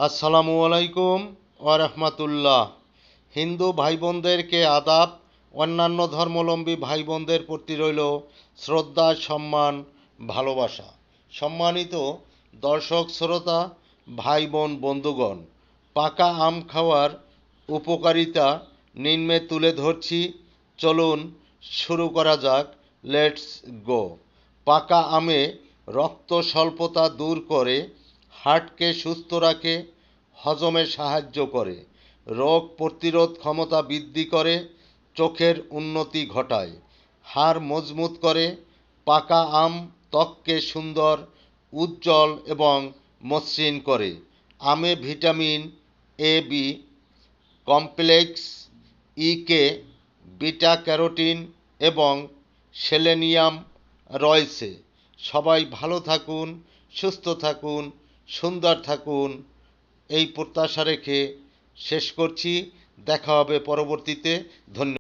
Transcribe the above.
আসসালামু আলাইকুম ওয়া রাহমাতুল্লাহ। হিন্দু ভাই বোনদেরকে আদাব। অন্যান্য ধর্মাবলম্বী ভাই বোনদের প্রতি রইল শ্রদ্ধা, সম্মান, ভালোবাসা। সম্মানিত দর্শক শ্রোতা, ভাই বোন, বন্ধুগণ, পাকা আম খাওয়ার উপকারিতা নিম্নে তুলে ধরছি। চলুন শুরু করা যাক। Let's go. পাকা আমে রক্ত স্বল্পতা দূর করে, হার্টকে সুস্থ রাখে, হজমে সাহায্য করে, রোগ প্রতিরোধ ক্ষমতা বৃদ্ধি করে, চোখের উন্নতি ঘটায়, হাড় মজবুত করে। পাকা আম ত্বককে সুন্দর, উজ্জ্বল এবং মসৃণ করে। আমে vitamin A, B complex, K, beta carotene এবং সেলেনিয়াম রয়েছে। সবাই ভালো থাকুন, সুস্থ থাকুন, সুন্দর থাকুন, এই প্রত্যাশা রেখে শেষ করছি। দেখা হবে পরবর্তীতে। ধন্যবাদ।